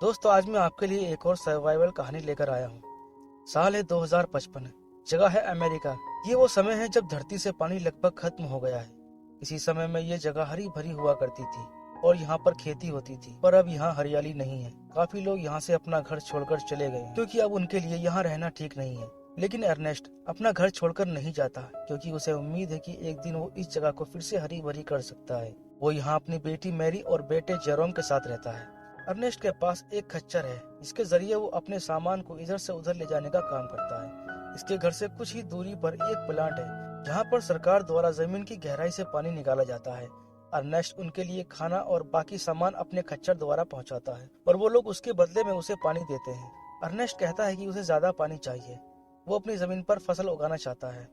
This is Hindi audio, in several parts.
दोस्तों, आज मैं आपके लिए एक और सर्वाइवल कहानी लेकर आया हूँ। साल है 2055। जगह है अमेरिका। ये वो समय है जब धरती से पानी लगभग खत्म हो गया है। इसी समय में ये जगह हरी भरी हुआ करती थी और यहाँ पर खेती होती थी, पर अब यहाँ हरियाली नहीं है। काफी लोग यहाँ से अपना घर छोड़कर चले गए क्योंकि अब उनके लिए यहाँ रहना ठीक नहीं है। लेकिन अर्नेस्ट अपना घर छोड़कर नहीं जाता क्योंकि उसे उम्मीद है कि एक दिन वो इस जगह को फिर से हरी भरी कर सकता है। वो यहाँ अपनी बेटी मैरी और बेटे जेरोम के साथ रहता है। अर्नेस्ट के पास एक खच्चर है जिसके जरिए वो अपने सामान को इधर से उधर ले जाने का काम करता है। इसके घर से कुछ ही दूरी पर एक प्लांट है जहाँ पर सरकार द्वारा जमीन की गहराई से पानी निकाला जाता है। अर्नेस्ट उनके लिए खाना और बाकी सामान अपने खच्चर द्वारा पहुँचाता है और वो लोग उसके बदले में उसे पानी देते हैं। अर्नेस्ट कहता है कि उसे ज्यादा पानी चाहिए। वो अपनी जमीन पर फसल उगाना चाहता है,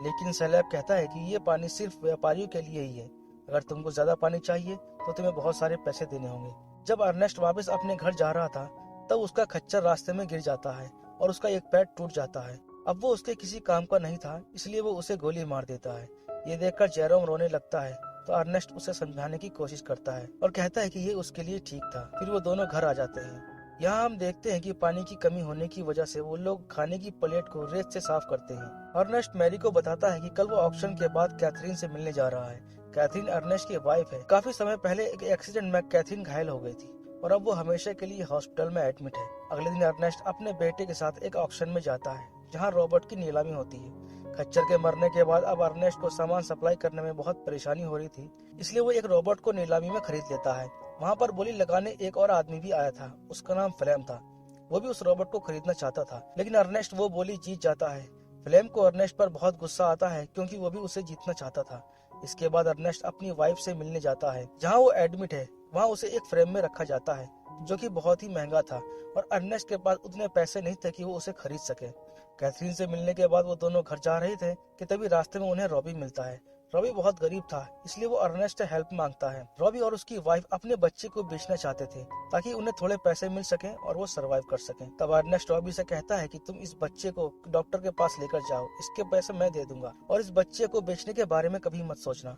लेकिन सैलेब कहता है कि ये पानी सिर्फ व्यापारियों के लिए ही है। अगर तुमको ज्यादा पानी चाहिए तो तुम्हें बहुत सारे पैसे देने होंगे। जब अर्नेस्ट वापस अपने घर जा रहा था तब उसका खच्चर रास्ते में गिर जाता है और उसका एक पैर टूट जाता है। अब वो उसके किसी काम का नहीं था, इसलिए वो उसे गोली मार देता है। ये देखकर जेरोम रोने लगता है तो अर्नेस्ट उसे समझाने की कोशिश करता है और कहता है कि ये उसके लिए ठीक था। फिर वो दोनों घर आ जाते हैं। यहाँ हम देखते हैं कि पानी की कमी होने की वजह से वो लोग खाने की प्लेट को रेत से साफ करते हैं। अर्नेस्ट मैरी को बताता है कि कल वो ऑक्शन के बाद कैथरीन से मिलने जा रहा है। कैथरीन अर्नेस्ट की वाइफ है। काफी समय पहले एक एक्सीडेंट में कैथरीन घायल हो गई थी और अब वो हमेशा के लिए हॉस्पिटल में एडमिट है। अगले दिन अर्नेस्ट अपने बेटे के साथ एक ऑक्शन में जाता है जहाँ रोबोट की नीलामी होती है। खच्चर के मरने के बाद अब अर्नेस्ट को सामान सप्लाई करने में बहुत परेशानी हो रही थी, इसलिए वो एक रोबोट को नीलामी में खरीद लेता है। वहाँ पर बोली लगाने एक और आदमी भी आया था, उसका नाम फ्लेम था। वो भी उस रोबोट को खरीदना चाहता था, लेकिन अर्नेस्ट वो बोली जीत जाता है। फ्लेम को अर्नेस्ट पर बहुत गुस्सा आता है क्योंकि वो भी उसे जीतना चाहता था। इसके बाद अर्नेस्ट अपनी वाइफ से मिलने जाता है जहाँ वो एडमिट है। वहाँ उसे एक फ्रेम में रखा जाता है जो कि बहुत ही महंगा था और अर्नेस्ट के पास उतने पैसे नहीं थे कि वो उसे खरीद सके। कैथरीन से मिलने के बाद वो दोनों घर जा रहे थे कि तभी रास्ते में उन्हें रॉबी मिलता है। रॉबी बहुत गरीब था, इसलिए वो अर्नेस्ट से हेल्प मांगता है। रॉबी और उसकी वाइफ अपने बच्चे को बेचना चाहते थे ताकि उन्हें थोड़े पैसे मिल सकें और वो सरवाइव कर सकें। तब अर्नेस्ट रॉबी से कहता है कि तुम इस बच्चे को डॉक्टर के पास लेकर जाओ, इसके पैसे मैं दे दूंगा और इस बच्चे को बेचने के बारे में कभी मत सोचना।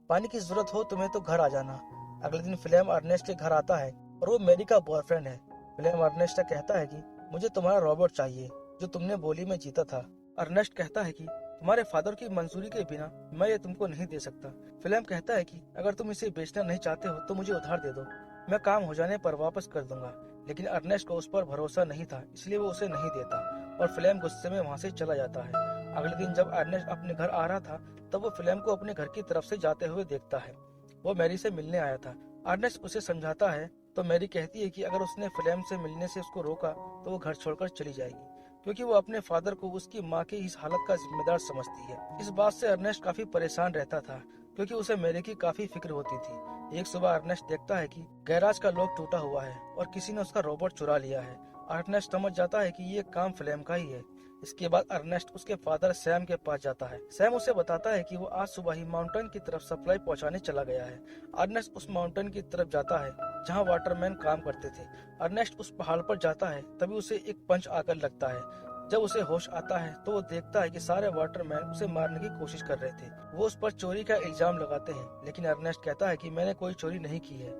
पानी की जरूरत हो तुम्हें तो घर आ जाना। अगले दिन फ्लेम अर्नेस्ट के घर आता है और वो मैरी का बॉयफ्रेंड है। फ्लेम अर्नेस्ट से कहता है कि मुझे तुम्हारा रोबोट चाहिए जो तुमने बोली में जीता था। अर्नेस्ट कहता है कि तुम्हारे फादर की मंजूरी के बिना मैं ये तुमको नहीं दे सकता। फ्लेम कहता है कि अगर तुम इसे बेचना नहीं चाहते हो तो मुझे उधार दे दो, मैं काम हो जाने पर वापस कर दूंगा। लेकिन अर्नेस्ट को उस पर भरोसा नहीं था, इसलिए वो उसे नहीं देता और फ्लेम गुस्से में वहाँ से चला जाता है। अगले दिन जब अर्नेस्ट अपने घर आ रहा था तब वो फ्लेम को अपने घर की तरफ से जाते हुए देखता है। वो मैरी से मिलने आया था। अर्नेस्ट उसे समझाता है तो मैरी कहती है कि अगर उसने फ्लेम से मिलने से उसको रोका तो वो घर छोड़कर चली जाएगी, क्योंकि वो अपने फादर को उसकी माँ की इस हालत का जिम्मेदार समझती है। इस बात से अर्नेस्ट काफी परेशान रहता था क्योंकि उसे मैरी की काफी फिक्र होती थी। एक सुबह अर्नेस्ट देखता है कि गैराज का लॉक टूटा हुआ है और किसी ने उसका रोबोट चुरा लिया है। अर्नेस्ट समझ जाता है कि ये काम फ्लेम का ही है। इसके बाद अर्नेस्ट उसके फादर सैम के पास जाता है। सैम उसे बताता है कि वो आज सुबह ही माउंटेन की तरफ सप्लाई पहुंचाने चला गया है। अर्नेस्ट उस माउंटेन की तरफ जाता है जहां वाटरमैन काम करते थे। अर्नेस्ट उस पहाड़ पर जाता है तभी उसे एक पंच आकर लगता है। जब उसे होश आता है तो वो देखता है कि सारे वाटरमैन उसे मारने की कोशिश कर रहे थे। वो उस पर चोरी का इल्जाम लगाते हैं, लेकिन अर्नेस्ट कहता है कि मैंने कोई चोरी नहीं की है।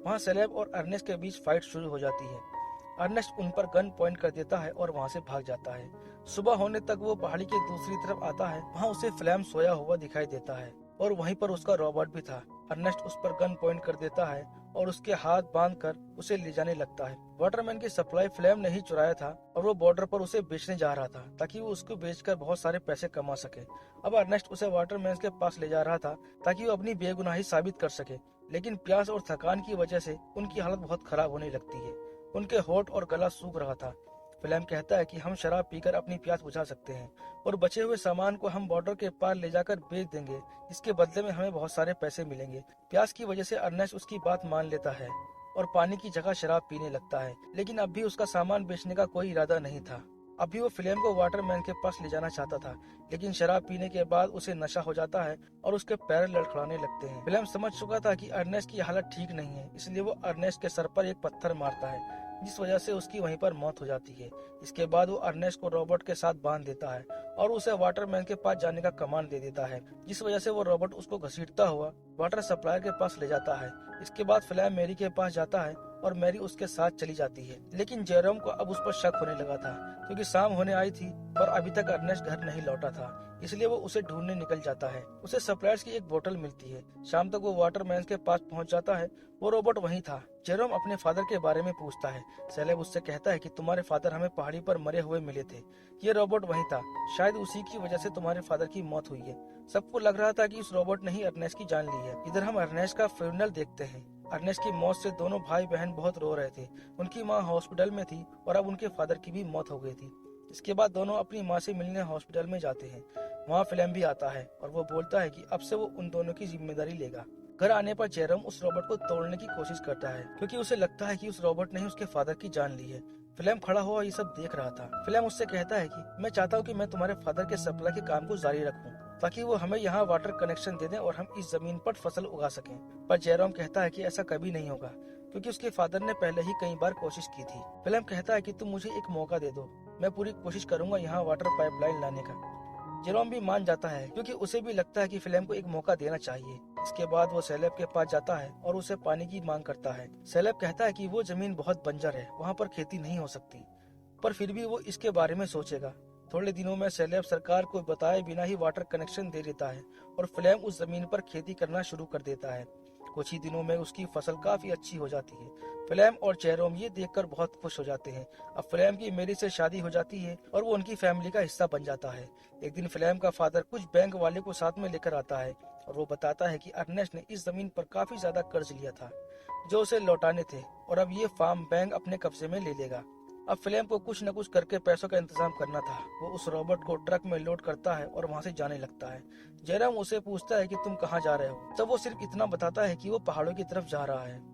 वहाँ सैलेब और अर्नेस्ट के बीच फाइट शुरू हो जाती है। अर्नेस्ट उन पर गन पॉइंट कर देता है और वहाँ से भाग जाता है। सुबह होने तक वो पहाड़ी के दूसरी तरफ आता है। वहाँ उसे फ्लेम सोया हुआ दिखाई देता है और वहीं पर उसका रोबोट भी था। अर्नेस्ट उस पर गन पॉइंट कर देता है और उसके हाथ बांधकर उसे ले जाने लगता है। वाटरमैन की सप्लाई फ्लेम ने ही चुराया था और वो बॉर्डर पर उसे बेचने जा रहा था ताकि वो उसको बेचकर बहुत सारे पैसे कमा सके। अब अर्नेस्ट उसे वाटरमैन के पास ले जा रहा था ताकि वो अपनी बेगुनाही साबित कर सके, लेकिन प्यास और थकान की वजह से उनकी हालत बहुत खराब होने लगती है। उनके होंठ और गला सूख रहा था। फ्लेम कहता है कि हम शराब पीकर अपनी प्यास बुझा सकते हैं और बचे हुए सामान को हम बॉर्डर के पार ले जाकर बेच देंगे, इसके बदले में हमें बहुत सारे पैसे मिलेंगे। प्यास की वजह से अर्नेस्ट उसकी बात मान लेता है और पानी की जगह शराब पीने लगता है, लेकिन अब भी उसका सामान बेचने का कोई इरादा नहीं था। अभी वो फ्लेम को वाटरमैन के पास ले जाना चाहता था, लेकिन शराब पीने के बाद उसे नशा हो जाता है और उसके पैर लड़खड़ाने लगते हैं। फ्लेम समझ चुका था कि अर्नेस्ट की हालत ठीक नहीं है, इसलिए वो अर्नेस्ट के सर पर एक पत्थर मारता है जिस वजह से उसकी वहीं पर मौत हो जाती है। इसके बाद वो अर्नेस्ट को रोबोट के साथ बांध देता है और उसे वाटरमैन के पास जाने का कमांड दे देता है, जिस वजह से वो रोबोट उसको घसीटता हुआ वाटर सप्लायर के पास ले जाता है। इसके बाद फ्लेम मैरी के पास जाता है और मैरी उसके साथ चली जाती है। लेकिन जेरोम को अब उस पर शक होने लगा था, क्योंकि शाम होने आई थी पर अभी तक अर्नेस्ट घर नहीं लौटा था। इसलिए वो उसे ढूंढने निकल जाता है। उसे सप्लायर्स की एक बोतल मिलती है। शाम तक वो वाटरमैन के पास पहुंच जाता है। वो रोबोट वहीं था। जेरोम अपने फादर के बारे में पूछता है। सेलेब उससे कहता है कि तुम्हारे फादर हमें पहाड़ी पर मरे हुए मिले थे। ये रोबोट वहीं था, शायद उसी की वजह से तुम्हारे फादर की मौत हुई है। सबको लग रहा था कि उस रोबोट ने ही अर्नेस्ट की जान ली है। इधर हम अर्नेस्ट का फ्यूनरल देखते हैं। अर्नेस्ट की मौत से दोनों भाई बहन बहुत रो रहे थे। उनकी माँ हॉस्पिटल में थी और अब उनके फादर की भी मौत हो गई थी। इसके बाद दोनों अपनी माँ से मिलने हॉस्पिटल में जाते हैं। वहाँ फिल्म भी आता है और वो बोलता है कि अब से वो उन दोनों की जिम्मेदारी लेगा। घर आने पर जेरोम उस रोबोट को तोड़ने की कोशिश करता है, क्योंकि उसे लगता है कि उस रोबोट ने ही उसके फादर की जान ली है। फिल्म खड़ा हुआ ये सब देख रहा था। फिल्म उससे कहता है कि मैं चाहता हूँ कि मैं तुम्हारे फादर के सप्लाई के काम को जारी रखूं, ताकि वो हमें यहाँ वाटर कनेक्शन दे दें और हम इस जमीन पर फसल उगा सकें। पर जेरोम कहता है कि ऐसा कभी नहीं होगा, क्योंकि उसके फादर ने पहले ही कई बार कोशिश की थी। फिल्म कहता है कि तुम मुझे एक मौका दे दो, मैं पूरी कोशिश करूंगा यहाँ वाटर पाइपलाइन लाने का। जेरोम भी मान जाता है, क्योंकि उसे भी लगता है कि फिल्म को एक मौका देना चाहिए। इसके बाद वो सेलेब के पास जाता है और उसे पानी की मांग करता है। सेलेब कहता है कि वो जमीन बहुत बंजर है, वहाँ पर खेती नहीं हो सकती, पर फिर भी वो इसके बारे में सोचेगा। थोड़े दिनों में सेलेब सरकार को बताए बिना ही वाटर कनेक्शन दे देता है और फिल्म उस जमीन पर खेती करना शुरू कर देता है। कुछ ही दिनों में उसकी फसल काफी अच्छी हो जाती है। फिल्म और जेरोम ये देखकर बहुत खुश हो जाते हैं। अब फिल्म की मेरी से शादी हो जाती है और वो उनकी फैमिली का हिस्सा बन जाता है। एक दिन फिल्म का फादर कुछ बैंक वाले को साथ में लेकर आता है और वो बताता है कि अर्नेस्ट ने इस जमीन पर काफी ज्यादा कर्ज लिया था, जो उसे लौटाने थे, और अब ये फार्म बैंक अपने कब्जे में ले लेगा। अब फिल्म को कुछ न कुछ करके पैसों का इंतजाम करना था। वो उस रोबोट को ट्रक में लोड करता है और वहाँ से जाने लगता है। जेरोम उसे पूछता है कि तुम कहाँ जा रहे हो, तब वो सिर्फ इतना बताता है कि वो पहाड़ों की तरफ जा रहा है।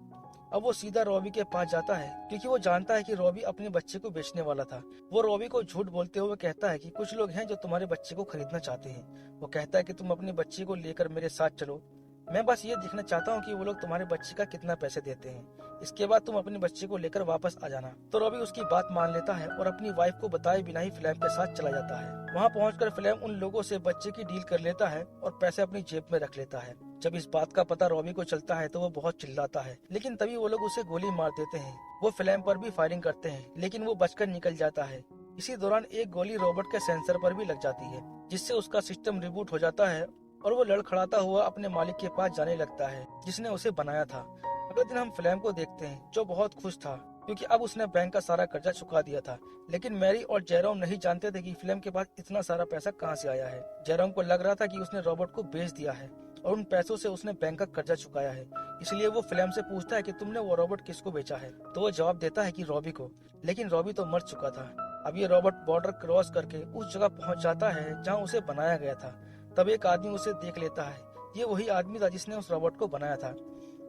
अब वो सीधा रॉबी के पास जाता है, क्योंकि वो जानता है कि रॉबी अपने बच्चे को बेचने वाला था। वो रॉबी को झूठ बोलते हुए कहता है कि कुछ लोग हैं जो तुम्हारे बच्चे को खरीदना चाहते हैं। वो कहता है कि तुम अपने बच्चे को लेकर मेरे साथ चलो, मैं बस ये देखना चाहता हूँ कि वो लोग तुम्हारे बच्चे का कितना पैसे देते हैं। इसके बाद तुम अपने बच्चे को लेकर वापस आ जाना। तो रॉबी उसकी बात मान लेता है और अपनी वाइफ को बताए बिना ही फिल्म के साथ चला जाता है। वहाँ पहुंचकर फिल्म उन लोगों से बच्चे की डील कर लेता है और पैसे अपनी जेब में रख लेता है। जब इस बात का पता रॉबी को चलता है तो वो बहुत चिल्लाता है, लेकिन तभी वो लोग उसे गोली मार देते हैं। वो फिल्म पर भी फायरिंग करते हैं, लेकिन वो बचकर निकल जाता है। इसी दौरान एक गोली रोबोट के सेंसर पर भी लग जाती है, जिससे उसका सिस्टम रिबूट हो जाता है और वो लड़खड़ाता हुआ अपने मालिक के पास जाने लगता है, जिसने उसे बनाया था। अगले दिन हम फिल्म को देखते हैं, जो बहुत खुश था, क्योंकि अब उसने बैंक का सारा कर्जा चुका दिया था। लेकिन मैरी और जेरोम नहीं जानते थे कि फिल्म के पास इतना सारा पैसा कहाँ से आया है। जेरोम को लग रहा था कि उसने रोबोट को बेच दिया है और उन पैसों से उसने बैंक का कर्जा चुकाया है। इसलिए वो फिल्म से पूछता है कि तुमने वो रोबोट किसको बेचा है, तो वो जवाब देता है कि रॉबी को। लेकिन रॉबी तो मर चुका था। अब ये रोबोट बॉर्डर क्रॉस करके उस जगह पहुंच जाता है जहाँ उसे बनाया गया था। तब एक आदमी उसे देख लेता है। ये वही आदमी था जिसने उस रोबोट को बनाया था।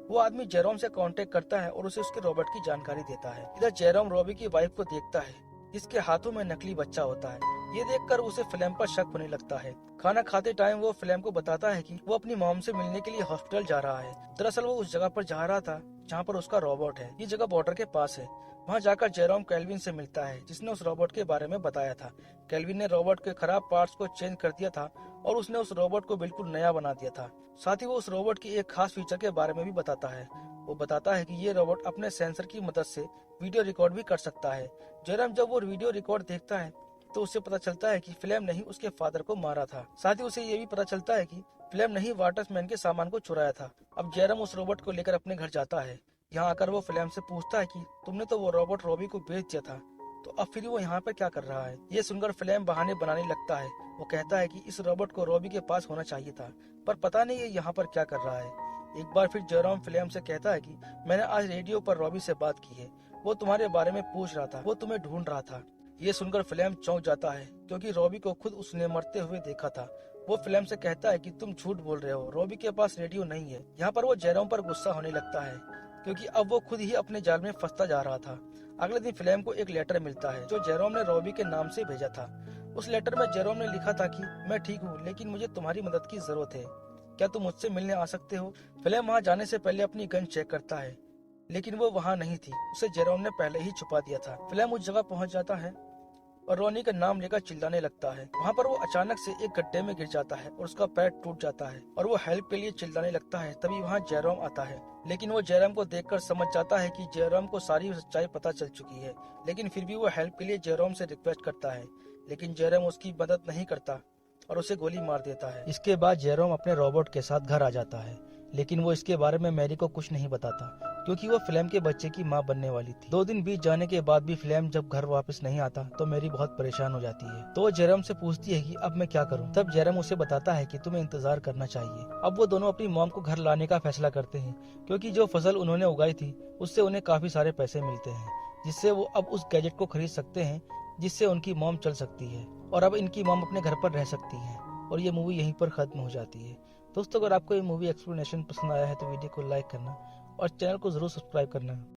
वो आदमी जेरोम से कांटेक्ट करता है और उसे उसके रोबोट की जानकारी देता है। इधर जेरोम रॉबी की वाइफ को देखता है, जिसके हाथों में नकली बच्चा होता है। ये देखकर उसे फिल्म पर शक होने लगता है। खाना खाते टाइम वो फिल्म को बताता है कि वो अपनी मॉम से मिलने के लिए हॉस्पिटल जा रहा है। दरअसल वो उस जगह पर जा रहा था जहाँ पर उसका रोबोट है। ये जगह बॉर्डर के पास है। वहाँ जाकर जेरोम केल्विन से मिलता है, जिसने उस रोबोट के बारे में बताया था। केल्विन ने रोबोट के खराब पार्ट्स को चेंज कर दिया था और उसने उस रोबोट को बिल्कुल नया बना दिया था। साथ ही वो उस रोबोट की एक खास फीचर के बारे में भी बताता है। वो बताता है कि ये रोबोट अपने सेंसर की मदद से वीडियो रिकॉर्ड भी कर सकता है। जेरोम जब वो वीडियो रिकॉर्ड देखता है तो उसे पता चलता है कि फिल्म ने ही उसके फादर को मारा था। साथ ही उसे ये भी पता चलता है कि फिल्म ने ही वाटरमैन के सामान को चुराया था। अब जेरोम उस रोबोट को लेकर अपने घर जाता है। यहाँ आकर वो फिल्म से पूछता है कि तुमने तो वो रोबोट रॉबी को बेच दिया था, तो अब फिर वो यहाँ पर क्या कर रहा है। ये सुनकर फिल्म बहाने बनाने लगता है। वो कहता है कि इस रोबोट को रॉबी के पास होना चाहिए था, पर पता नहीं ये यहाँ पर क्या कर रहा है। एक बार फिर जेरोम फिल्म से कहता है कि मैंने आज रेडियो पर रॉबी से बात की है, वो तुम्हारे बारे में पूछ रहा था, वो तुम्हें ढूंढ रहा था। ये सुनकर फिल्म चौंक जाता है, क्योंकि रॉबी को खुद उसने मरते हुए देखा था। वो फिल्म से कहता है कि तुम झूठ बोल रहे हो, रॉबी के पास रेडियो नहीं है। यहाँ पर वो जेरोम पर गुस्सा होने लगता है, क्योंकि अब वो खुद ही अपने जाल में फंसता जा रहा था। अगले दिन फिल्म को एक लेटर मिलता है जो जेरोम ने रॉबी के नाम से भेजा था। उस लेटर में जेरोम ने लिखा था कि मैं ठीक हूँ, लेकिन मुझे तुम्हारी मदद की जरूरत है, क्या तुम मुझसे मिलने आ सकते हो। फिल्म वहाँ जाने से पहले अपनी गन चेक करता है, लेकिन वो वहाँ नहीं थी। उसे जेरोम ने पहले ही छुपा दिया था। फिल्म उस जगह पहुँच जाता है और रोनी का नाम लेकर चिल्लाने लगता है। वहाँ पर वो अचानक से एक गड्ढे में गिर जाता है और उसका पैर टूट जाता है और वो हेल्प के लिए चिल्लाने लगता है। तभी वहाँ जयराम आता है, लेकिन वो जयराम को देखकर समझ जाता है कि जयराम को सारी सच्चाई पता चल चुकी है। लेकिन फिर भी वो हेल्प के लिए जयराम से रिक्वेस्ट करता है, लेकिन जयराम उसकी मदद नहीं करता और उसे गोली मार देता है। इसके बाद जयराम अपने रोबोट के साथ घर आ जाता है, लेकिन वो इसके बारे में मैरी को कुछ नहीं बताता क्योंकि वो फ्लेम के बच्चे की मां बनने वाली थी। 2 दिन बीत जाने के बाद भी फ्लेम जब घर वापस नहीं आता तो मैरी बहुत परेशान हो जाती है। तो वो जयराम से पूछती है कि अब मैं क्या करूं। तब जयराम उसे बताता है कि तुम्हें इंतजार करना चाहिए। अब वो दोनों अपनी मॉम को घर लाने का फैसला करते हैं क्योंकि जो फसल उन्होंने उगाई थी उससे उन्हें काफी सारे पैसे मिलते हैं, जिससे वो अब उस गैजेट को खरीद सकते हैं जिससे उनकी मॉम चल सकती है और अब इनकी मॉम अपने घर पर रह सकती है। और ये मूवी यहीं पर खत्म हो जाती है। दोस्तों, अगर आपको ये मूवी एक्सप्लेनेशन पसंद आया है तो वीडियो को लाइक करना और चैनल को जरूर सब्सक्राइब करना।